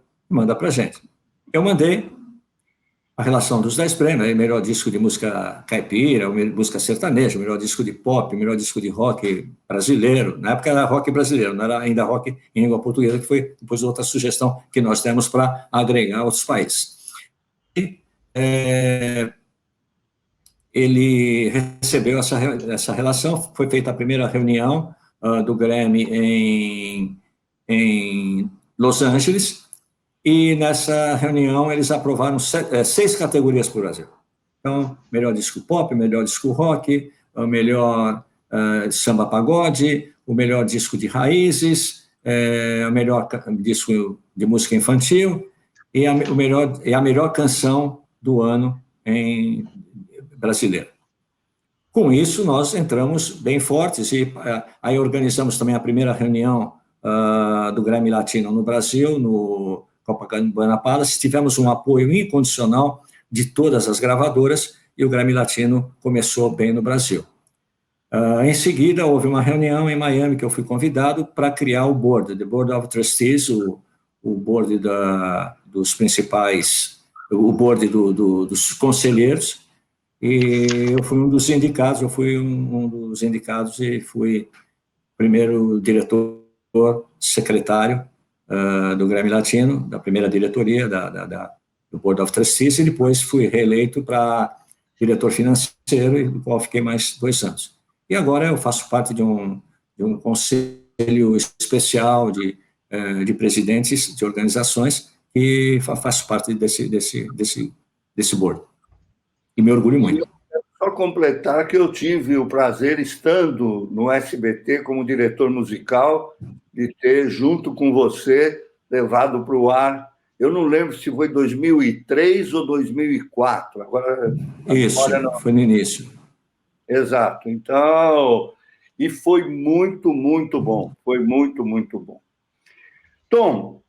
Speaker 3: para a gente. Eu mandei a relação dos 10 prêmios, melhor disco de música caipira, música sertaneja, melhor disco de pop, melhor disco de rock brasileiro. Na época era rock brasileiro, não era ainda rock em língua portuguesa, que foi depois outra sugestão que nós demos para agregar outros países. E ele recebeu essa relação, foi feita a primeira reunião do Grammy em Los Angeles, e nessa reunião eles aprovaram 6 categorias para o Brasil. Então, melhor disco pop, melhor disco rock, o melhor samba pagode, o melhor disco de raízes, o melhor disco de música infantil e a melhor canção do ano brasileira. Com isso, nós entramos bem fortes e aí organizamos também a primeira reunião do Grammy Latino no Brasil, no Copacabana Palace. Tivemos um apoio incondicional de todas as gravadoras e o Grammy Latino começou bem no Brasil. Em seguida, houve uma reunião em Miami que eu fui convidado para criar o board, the Board of Trustees, o board dos principais, o board dos conselheiros. E eu fui um dos indicados, e fui primeiro diretor, secretário do Grammy Latino, da primeira diretoria do Board of Trustees, e depois fui reeleito para diretor financeiro, e do qual fiquei mais 2 anos. E agora eu faço parte de um conselho especial de presidentes de organizações e faço parte desse board. E me orgulho muito.
Speaker 2: Só completar que eu tive o prazer, estando no SBT como diretor musical, de ter, junto com você, levado para o ar. Eu não lembro se foi 2003 ou 2004. Agora,
Speaker 3: isso, foi no início.
Speaker 2: Exato. Então, e foi muito, muito bom. Foi muito, muito bom. Tom,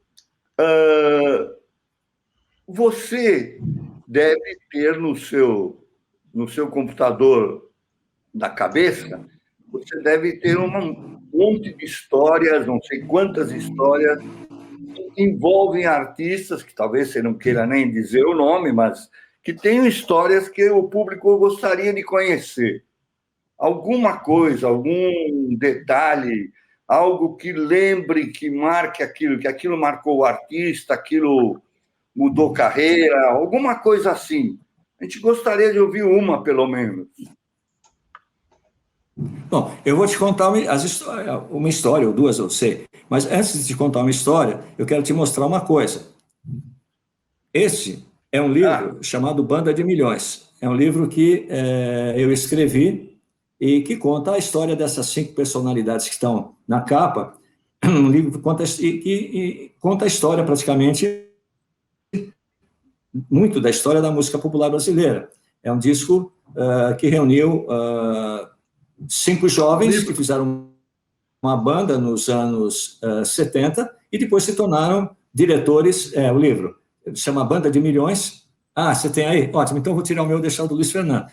Speaker 2: você deve ter no seu computador da cabeça, você deve ter um monte de histórias, não sei quantas histórias, que envolvem artistas, que talvez você não queira nem dizer o nome, mas que tenham histórias que o público gostaria de conhecer. Alguma coisa, algum detalhe, algo que lembre, que marque aquilo, que aquilo marcou o artista, aquilo mudou carreira, alguma coisa assim. A gente gostaria de ouvir uma, pelo menos.
Speaker 3: Bom, eu vou te contar uma história, ou 2, eu sei. Mas antes de te contar uma história, eu quero te mostrar uma coisa. Esse é um livro chamado Banda de Milhões. É um livro que eu escrevi e que conta a história dessas 5 personalidades que estão na capa. Um livro que conta a história, praticamente, muito da história da música popular brasileira. É um disco que reuniu 5 jovens que fizeram uma banda nos anos 70 e depois se tornaram diretores. O livro chama Banda de Milhões. Você tem aí? Ótimo, então vou tirar o meu e deixar o do Luiz Fernando.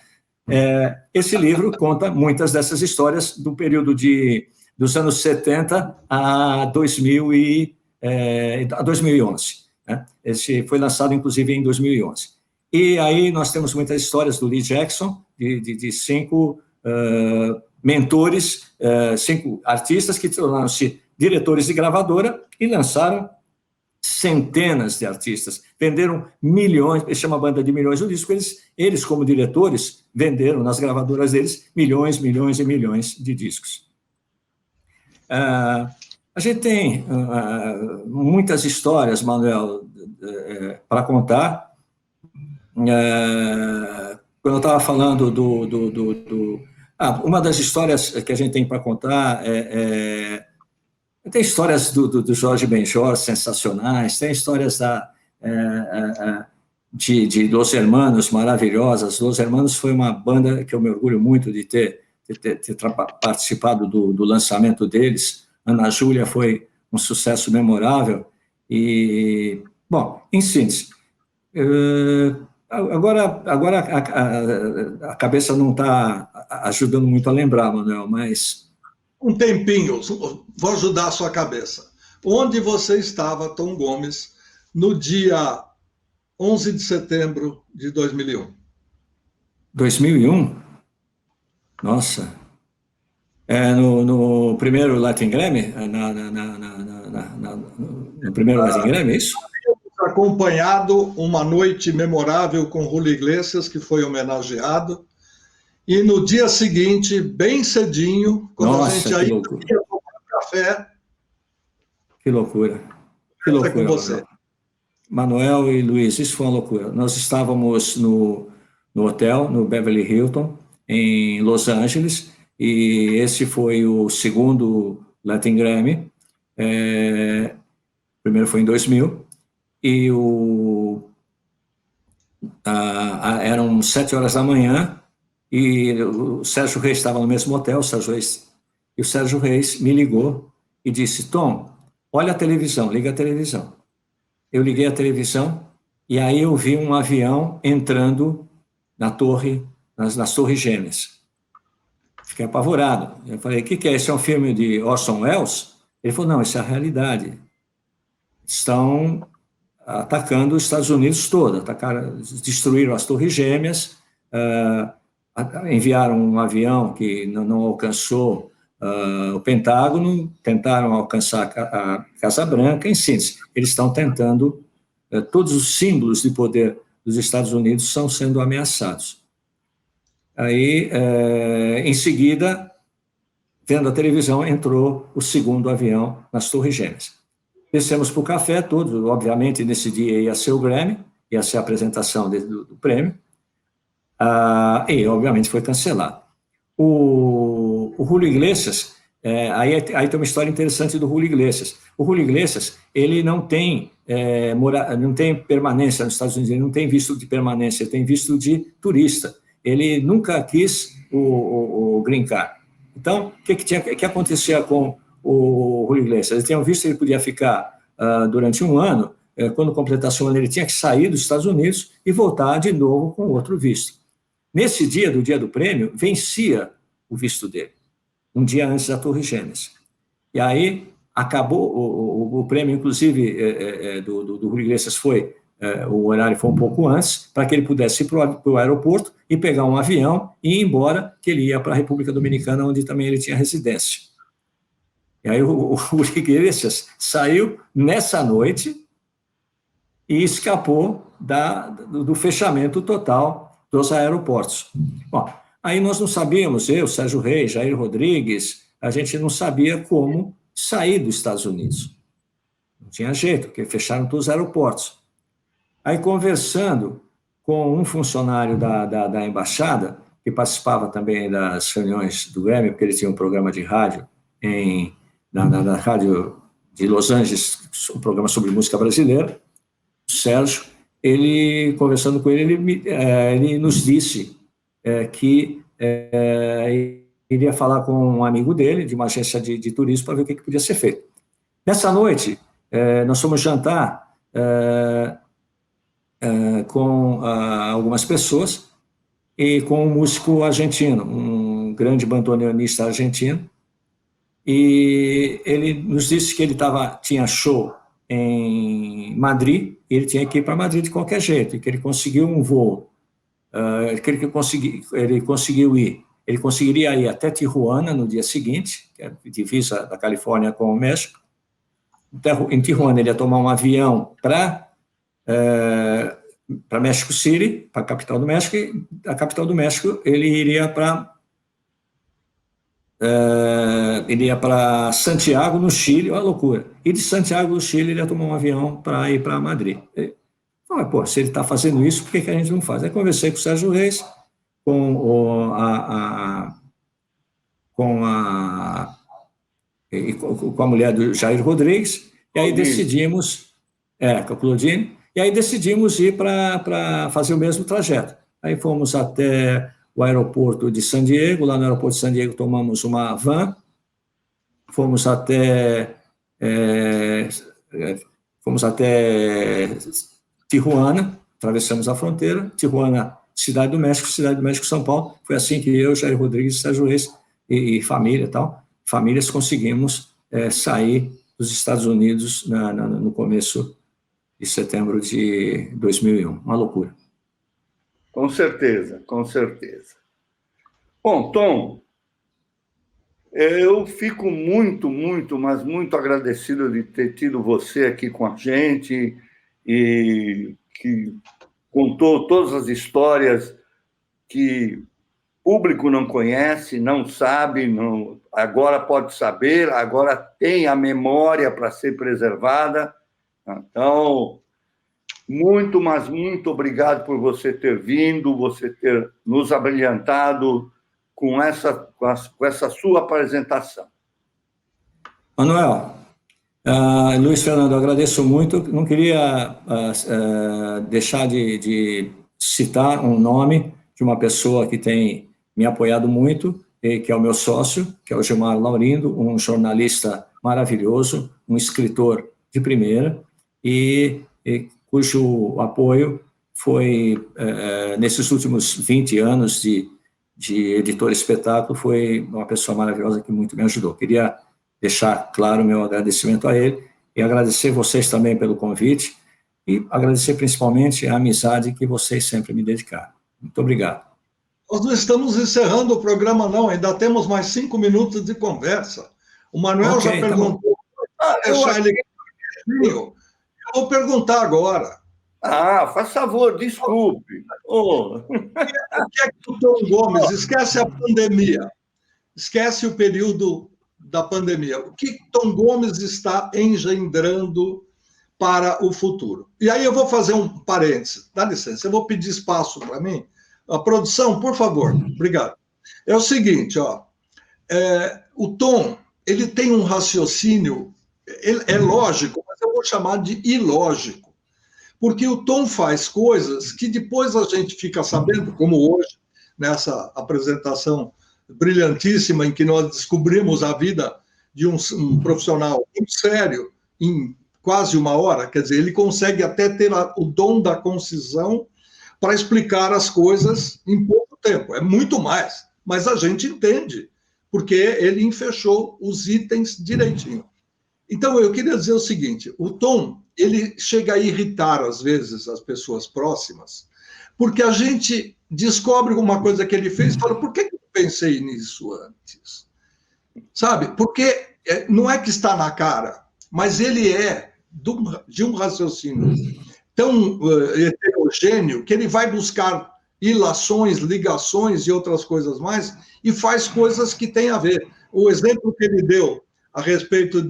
Speaker 3: Esse livro conta muitas dessas histórias do período dos anos 70 a 2011. Esse foi lançado, inclusive, em 2011. E aí nós temos muitas histórias do Lee Jackson, de 5 mentores, 5 artistas que tornaram-se diretores de gravadora e lançaram centenas de artistas, venderam milhões, chama Banda de Milhões o disco, eles como diretores, venderam nas gravadoras deles milhões, milhões e milhões de discos. A gente tem muitas histórias, Manuel, para contar. Quando eu estava falando uma das histórias que a gente tem para contar tem histórias do Jorge Benjor sensacionais, tem histórias de Los Hermanos maravilhosas. Los Hermanos foi uma banda que eu me orgulho muito de ter participado do lançamento deles. Ana Júlia foi um sucesso memorável. E, bom, em síntese, agora a cabeça não está ajudando muito a lembrar, Manuel, mas...
Speaker 1: Um tempinho, vou ajudar a sua cabeça. Onde você estava, Tom Gomes, no dia 11 de setembro de 2001?
Speaker 3: 2001? Nossa... no primeiro Latin Grammy? No primeiro Latin Grammy, é isso?
Speaker 1: Acompanhado uma noite memorável com Julio Iglesias, que foi homenageado, e no dia seguinte, bem cedinho, quando a gente aí ia tomar café...
Speaker 3: Que loucura. Que loucura,
Speaker 1: com você.
Speaker 3: Manuel e Luiz, isso foi uma loucura. Nós estávamos no hotel, no Beverly Hilton, em Los Angeles, e esse foi o segundo Latin Grammy. O primeiro foi em 2000, e eram 7 horas da manhã, e o Sérgio Reis estava no mesmo hotel, o Sérgio Reis me ligou e disse: Tom, olha a televisão, liga a televisão. Eu liguei a televisão e aí eu vi um avião entrando nas Torres Gêmeas. Fiquei apavorado. Eu falei: o que é? Esse é um filme de Orson Welles? Ele falou: não, isso é a realidade. Estão atacando os Estados Unidos todo, destruíram as Torres Gêmeas, enviaram um avião que não alcançou o Pentágono, tentaram alcançar a Casa Branca. Em síntese, eles estão tentando, todos os símbolos de poder dos Estados Unidos estão sendo ameaçados. Aí, em seguida, vendo a televisão, entrou o segundo avião nas Torres Gêmeas. Descemos para o café, todos, obviamente, nesse dia ia ser o Grammy, ia ser a apresentação do prêmio, e, obviamente, foi cancelado. O Julio Iglesias, aí tem uma história interessante do Julio Iglesias. O Julio Iglesias, ele não tem permanência nos Estados Unidos, ele não tem visto de permanência, ele tem visto de turista. Ele nunca quis o green card. Então, o que acontecia com o Julio Iglesias? Eles tinham visto que ele podia ficar durante um ano, quando completasse um ano, ele tinha que sair dos Estados Unidos e voltar de novo com outro visto. Nesse dia, do dia do prêmio, vencia o visto dele, um dia antes da Torre Gêmeas. E aí acabou o prêmio, inclusive, do Julio Iglesias o horário foi um pouco antes, para que ele pudesse ir para o aeroporto e pegar um avião e ir embora, que ele ia para a República Dominicana, onde também ele tinha residência. E aí o Julio Iglesias saiu nessa noite e escapou do fechamento total dos aeroportos. Bom, aí nós não sabíamos, eu, Sérgio Reis, Jair Rodrigues, a gente não sabia como sair dos Estados Unidos. Não tinha jeito, porque fecharam todos os aeroportos. Aí, conversando com um funcionário da embaixada, que participava também das reuniões do Grammy, porque ele tinha um programa de rádio na rádio de Los Angeles, um programa sobre música brasileira, o Sérgio, conversando com ele, ele nos disse que iria falar com um amigo dele, de uma agência de turismo, para ver o que podia ser feito. Nessa noite, nós fomos jantar com algumas pessoas e com um músico argentino, um grande bandoneonista argentino, e ele nos disse que ele tinha show em Madrid, e ele tinha que ir para Madrid de qualquer jeito, e que ele conseguiu um voo, ele conseguiria ir até Tijuana no dia seguinte, que é a divisa da Califórnia com o México. Em Tijuana ele ia tomar um avião para México City, para a capital do México, e da capital do México ele iria para Santiago, no Chile. Olha a loucura. E de Santiago, no Chile, ele ia tomar um avião para ir para Madrid. Falei: pô, se ele está fazendo isso, por que a gente não faz? Aí conversei com o Sérgio Reis, com a mulher do Jair Rodrigues, e aí decidimos, com a Claudine, e aí decidimos ir para fazer o mesmo trajeto. Aí fomos até o aeroporto de San Diego. Lá no aeroporto de San Diego tomamos uma van, fomos até Tijuana, atravessamos a fronteira, Tijuana, Cidade do México, São Paulo. Foi assim que eu, Jair Rodrigues, Sérgio Reis e família famílias conseguimos sair dos Estados Unidos no começo de setembro de 2001. Uma loucura.
Speaker 2: Com certeza, com certeza. Bom, Tom, eu fico muito, mas muito agradecido de ter tido você aqui com a gente e que contou todas as histórias que o público não conhece, não sabe, agora pode saber, agora tem a memória para ser preservada. Então, mas muito obrigado por você ter vindo, você ter nos abrilhantado com essa sua apresentação.
Speaker 3: Manuel, Luiz Fernando, eu agradeço muito. Não queria deixar de citar um nome de uma pessoa que tem me apoiado muito, que é o meu sócio, que é o Gilmar Laurindo, um jornalista maravilhoso, um escritor de primeira, e cujo apoio foi, nesses últimos 20 anos de editor espetáculo, foi uma pessoa maravilhosa que muito me ajudou. Queria deixar claro o meu agradecimento a ele e agradecer vocês também pelo convite e agradecer principalmente a amizade que vocês sempre me dedicaram. Muito obrigado.
Speaker 1: Nós não estamos encerrando o programa, não. Ainda temos mais 5 minutos de conversa. O Manuel já perguntou. Eu vou perguntar agora.
Speaker 2: Faz favor, desculpe.
Speaker 1: O que é que o Tom Gomes, esquece a pandemia, esquece o período da pandemia, o que Tom Gomes está engendrando para o futuro? E aí eu vou fazer um parênteses, dá licença, eu vou pedir espaço para mim. A produção, por favor, obrigado. É o seguinte, o Tom, ele tem um raciocínio, é lógico, mas eu vou chamar de ilógico, porque o Tom faz coisas que depois a gente fica sabendo, como hoje, nessa apresentação brilhantíssima em que nós descobrimos a vida de um profissional muito sério em quase 1 hora, quer dizer, ele consegue até ter o dom da concisão para explicar as coisas em pouco tempo, é muito mais, mas a gente entende, porque ele enfechou os itens direitinho. Então, eu queria dizer o seguinte, o Tom, ele chega a irritar, às vezes, as pessoas próximas, porque a gente descobre uma coisa que ele fez e fala, por que eu pensei nisso antes? Sabe? Porque não é que está na cara, mas ele é de um raciocínio tão heterogêneo que ele vai buscar ilações, ligações e outras coisas mais e faz coisas que têm a ver. O exemplo que ele deu a respeito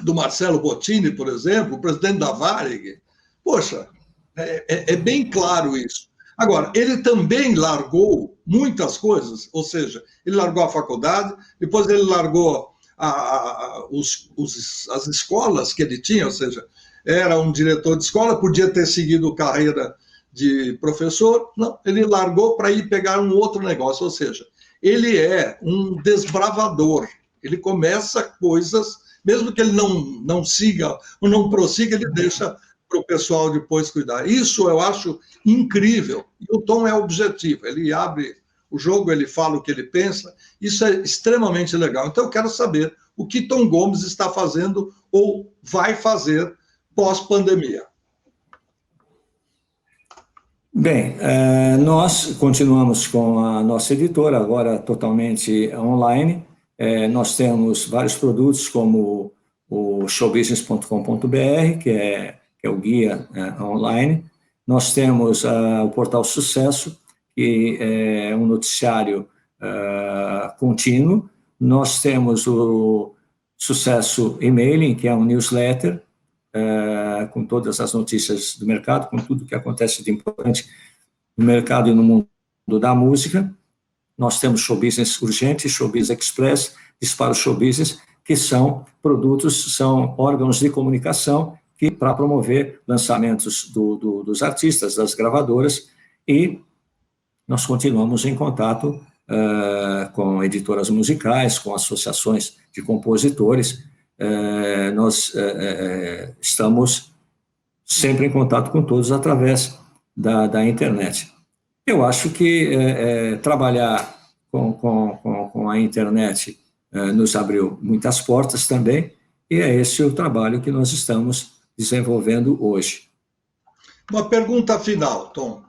Speaker 1: do Marcelo Bottini, por exemplo, o presidente da Varig, poxa, é bem claro isso. Agora, ele também largou muitas coisas, ou seja, ele largou a faculdade, depois ele largou as escolas que ele tinha, ou seja, era um diretor de escola, podia ter seguido carreira de professor, não, ele largou para ir pegar um outro negócio, ou seja, ele é um desbravador, ele começa coisas, mesmo que ele não siga ou não prossiga, ele deixa para o pessoal depois cuidar. Isso eu acho incrível. E o Tom é objetivo, ele abre o jogo, ele fala o que ele pensa, isso é extremamente legal. Então eu quero saber o que Tom Gomes está fazendo ou vai fazer pós-pandemia.
Speaker 3: Bem, nós continuamos com a nossa editora, agora totalmente online. Nós temos vários produtos, como o showbusiness.com.br, que é o guia online. Nós temos o Portal Sucesso, que é um noticiário contínuo. Nós temos o Sucesso Emailing, que é um newsletter, com todas as notícias do mercado, com tudo que acontece de importante no mercado e no mundo da música. Nós temos Show Business Urgente, Show Business Express, Disparo Show Business, que são produtos, são órgãos de comunicação que para promover lançamentos dos artistas, das gravadoras, e nós continuamos em contato com editoras musicais, com associações de compositores. Nós estamos sempre em contato com todos através da internet. Eu acho que trabalhar com a internet nos abriu muitas portas também, e é esse o trabalho que nós estamos desenvolvendo hoje.
Speaker 1: Uma pergunta final, Tom.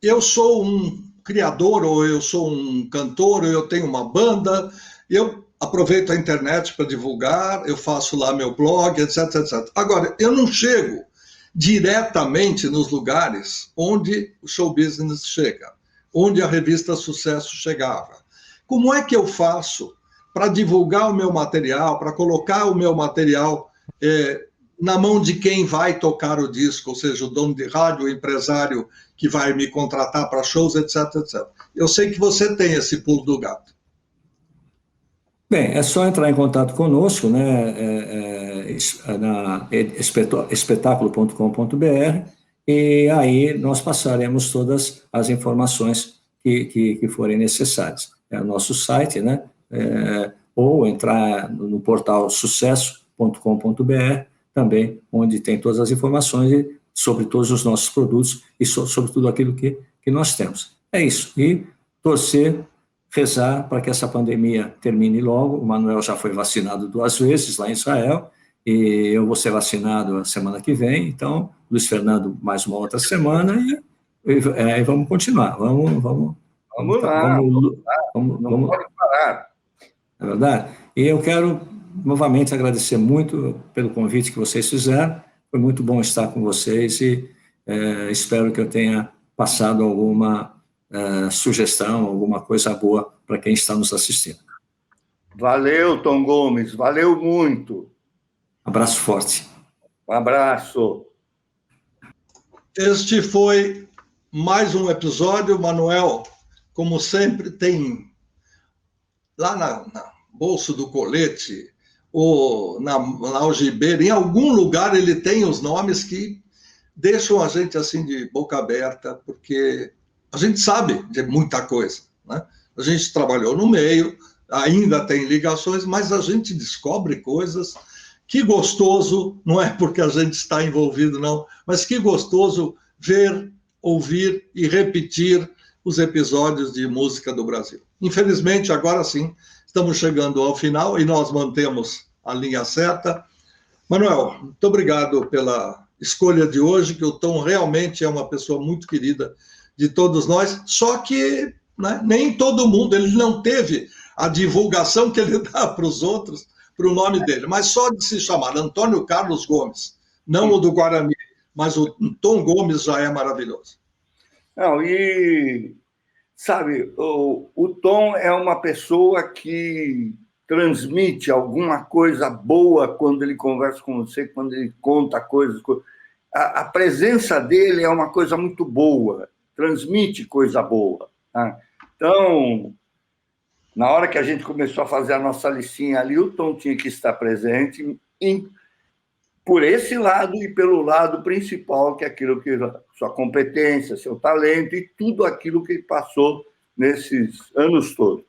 Speaker 1: Eu sou um criador, ou eu sou um cantor, ou eu tenho uma banda, eu aproveito a internet para divulgar, eu faço lá meu blog, etc, etc. Agora, eu não chego diretamente nos lugares onde o show business chega, onde a revista Sucesso chegava. Como é que eu faço para divulgar o meu material, para colocar o meu material na mão de quem vai tocar o disco, ou seja, o dono de rádio, o empresário que vai me contratar para shows, etc, etc. Eu sei que você tem esse pulo do gato.
Speaker 3: Bem, é só entrar em contato conosco, né, na espetáculo.com.br, e aí nós passaremos todas as informações que forem necessárias. É o nosso site, né? Ou entrar no portal sucesso.com.br, também, onde tem todas as informações sobre todos os nossos produtos e sobre tudo aquilo que nós temos. É isso. E torcer, rezar para que essa pandemia termine logo. O Manuel já foi vacinado 2 vezes lá em Israel, e eu vou ser vacinado a semana que vem, então, Luiz Fernando mais uma outra semana, e vamos continuar. Vamos
Speaker 2: lá. Não pode parar.
Speaker 3: É verdade? E eu quero novamente agradecer muito pelo convite que vocês fizeram. Foi muito bom estar com vocês e espero que eu tenha passado alguma sugestão, alguma coisa boa para quem está nos assistindo.
Speaker 2: Valeu, Tom Gomes, valeu muito.
Speaker 3: Abraço forte.
Speaker 2: Um abraço.
Speaker 1: Este foi mais um episódio, Manuel. Como sempre, tem lá na bolsa do colete, ou na algibeira, em algum lugar ele tem os nomes que deixam a gente assim de boca aberta, porque a gente sabe de muita coisa, né? A gente trabalhou no meio, ainda tem ligações, mas a gente descobre coisas. Que gostoso, não é porque a gente está envolvido, não, mas que gostoso ver, ouvir e repetir os episódios de Música do Brasil. Infelizmente, agora sim, estamos chegando ao final e nós mantemos a linha certa. Manuel, muito obrigado pela escolha de hoje, que o Tom realmente é uma pessoa muito querida de todos nós, só que, né, nem todo mundo, ele não teve a divulgação que ele dá para os outros, para o nome dele, mas só de se chamar Antônio Carlos Gomes, não o do Guarani, mas o Tom Gomes já é maravilhoso.
Speaker 2: Não, e, sabe, o Tom é uma pessoa que transmite alguma coisa boa quando ele conversa com você, quando ele conta coisas. A presença dele é uma coisa muito boa, transmite coisa boa. Tá? Então, na hora que a gente começou a fazer a nossa listinha ali, o Tom tinha que estar presente por esse lado e pelo lado principal, que é aquilo que sua competência, seu talento e tudo aquilo que ele passou nesses anos todos.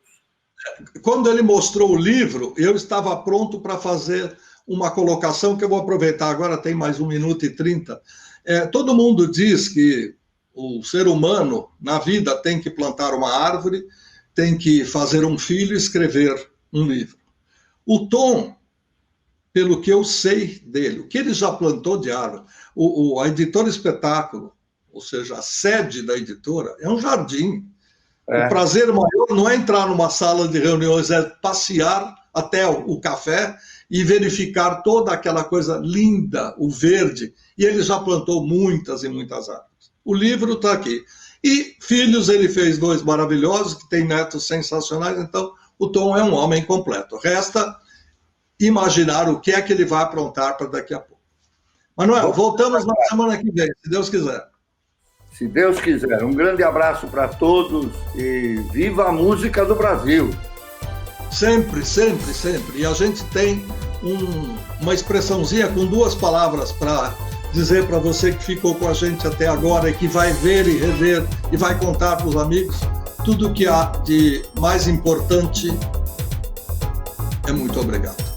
Speaker 1: Quando ele mostrou o livro, eu estava pronto para fazer uma colocação que eu vou aproveitar agora, tem mais 1 minuto e 30. Todo mundo diz que o ser humano, na vida, tem que plantar uma árvore, tem que fazer um filho e escrever um livro. O Tom, pelo que eu sei dele, o que ele já plantou de árvore, a editora Espetáculo, ou seja, a sede da editora, é um jardim. O prazer maior não é entrar numa sala de reuniões, é passear até o café e verificar toda aquela coisa linda, o verde. E ele já plantou muitas e muitas árvores. O livro está aqui. E filhos ele fez 2 maravilhosos, que têm netos sensacionais, então o Tom é um homem completo. Resta imaginar o que é que ele vai aprontar para daqui a pouco. Manuel, voltamos na semana que vem, se Deus quiser.
Speaker 2: Se Deus quiser. Um grande abraço para todos e viva a música do Brasil.
Speaker 1: Sempre, sempre, sempre. E a gente tem uma expressãozinha com 2 palavras para dizer para você que ficou com a gente até agora e que vai ver e rever e vai contar para os amigos. Tudo que há de mais importante é muito obrigado.